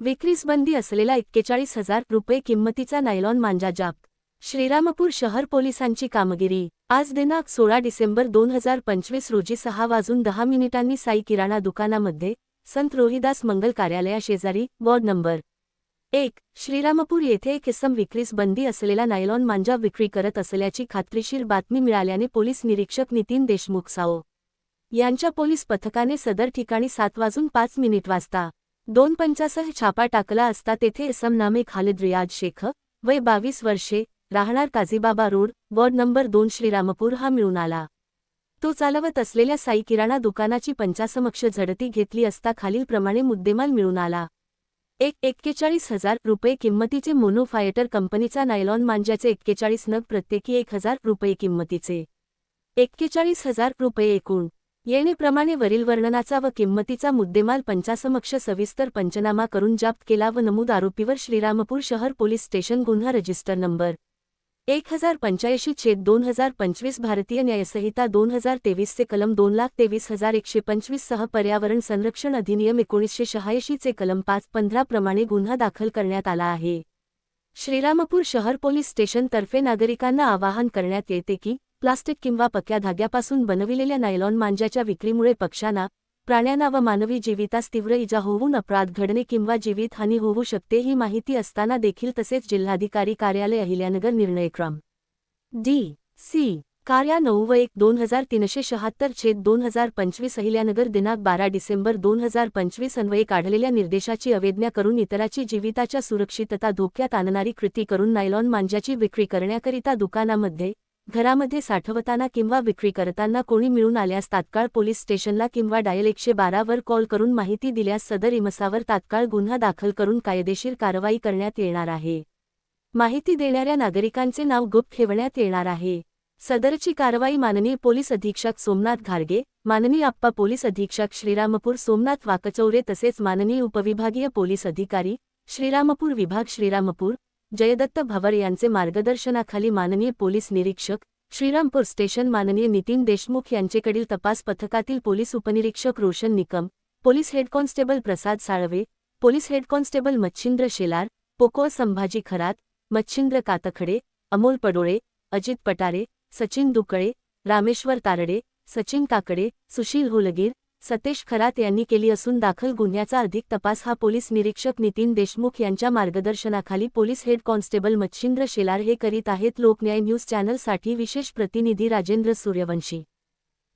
विक्रीस बंदी असलेला 41,000 रुपये किंमतीचा नायलॉन मांजा जप्त. श्रीरामपूर शहर पोलिसांची कामगिरी. आज दिनांक 16 डिसेंबर 2025 रोजी 6:10 साई किराणा दुकानामध्ये संत रोहिदास मंगल कार्यालयाशेजारी वॉर्ड नंबर 1 श्रीरामपूर येथे एक इसम विक्रीस बंदी असलेला नायलॉन मांजा विक्री करत असल्याची खात्रीशीर बातमी मिळाल्याने पोलीस निरीक्षक नितीन देशमुख साओ यांच्या पोलीस पथकाने सदर ठिकाणी 7:05 वाजता 2 पंचासह छापा टाकला असता तेथे इसम नामे खालिद रियाज शेख वय 22 वर्षे राहणार काझीबाबा रोड वॉर्ड नंबर 2 श्रीरामपूर हा मिळून आला. तो चालवत असलेल्या साई किराणा दुकानाची पंचासमक्ष झडती घेतली असता खालीलप्रमाणे मुद्देमाल मिळून आला. 41,000 रुपये किंमतीचे मोनो फायटर कंपनीचा नायलॉन मांज्याचे 41 नग प्रत्येकी 1,000 रुपये किंमतीचे 41,000 रुपये एकूण येणेप्रमाणे वरील वर्णनाचा व किंमतीचा मुद्देमाल पंचासमक्ष सविस्तर पंचनामा करून जप्त केला व नमूद आरोपीवर श्रीरामपूर शहर पोलीस स्टेशन गुन्हा रजिस्टर नंबर 1085/2025 भारतीय न्यायसंहिता 2023 चे कलम 2,23,125 सह पर्यावरण संरक्षण अधिनियम 1986 चे कलम 5-15 प्रमाणे गुन्हा दाखल करण्यात आला आहे. श्रीरामपूर शहर पोलीस स्टेशन तर्फे नागरिकांना आवाहन करण्यात येते की प्लास्टिक किंवा पक्या धाग्यापासून बनविलेल्या नायलॉन मांज्याच्या विक्रीमुळे पक्ष्यांना, प्राण्यांना व मानवी जीवितास तीव्र इजा होऊन अपराध घडणे किंवा जीवितहानी होऊ शकते ही माहिती असताना देखील तसेच जिल्हाधिकारी कार्यालय अहिल्यानगर निर्णयक्रम डी.सी. कार्या 9/1/2376/2025 अहिल्यानगर दिनांक 12 डिसेंबर 2025 अन्वये काढलेल्या निर्देशाची अवज्ञा करून इतराची जीविताच्या सुरक्षितता धोक्यात आणणारी कृती करून नायलॉन मांज्याची विक्री करण्याकरिता दुकानामध्ये, घरामध्ये साठवताना किंवा विक्री करताना कोणी मिळून आल्यास तात्काळ पोलीस स्टेशनला किंवा डायल 112 वर कॉल करून माहिती दिल्यास सदर इमसावर तात्काळ गुन्हा दाखल करून कायदेशीर कारवाई करण्यात येणार आहे. माहिती देणाऱ्या नागरिकांचे नाव गुप्त ठेवण्यात येणार आहे. सदरची कारवाई माननीय पोलीस अधीक्षक सोमनाथ घारगे, माननीय अप्पा पोलीस अधीक्षक श्रीरामपूर सोमनाथ वाकचौरे तसेच माननीय उपविभागीय पोलीस अधिकारी, श्रीरामपूर विभाग श्रीरामपूर, जयदत्त भवर यांचे मार्गदर्शनाखाली माननीय पोलीस निरीक्षक, श्रीरामपूर स्टेशन माननीय नितीन देशमुख यांचेकडील तपास पथकातील पोलीस उपनिरीक्षक Roshan Nikam, police head constable Prasad Salve, police head constable Machhindra Shelar, पोको संभाजी खरात, मच्छिंद्र कातखडे, अमोल पडोळे, अजित पटारे, सचिन दुकळे, रामेश्वर तारडे, सचिन काकडे, सुशील होलगीर, सतेश खरात यांनी केली असून दाखल गुन्ह्याचा अधिक तपास हा पोलीस निरीक्षक नितीन देशमुख यांच्या मार्गदर्शनाखाली police head constable Machhindra Shelar हे करीत आहेत. लोकन्याय न्यूज चॅनलसाठी विशेष प्रतिनिधी राजेंद्र सूर्यवंशी.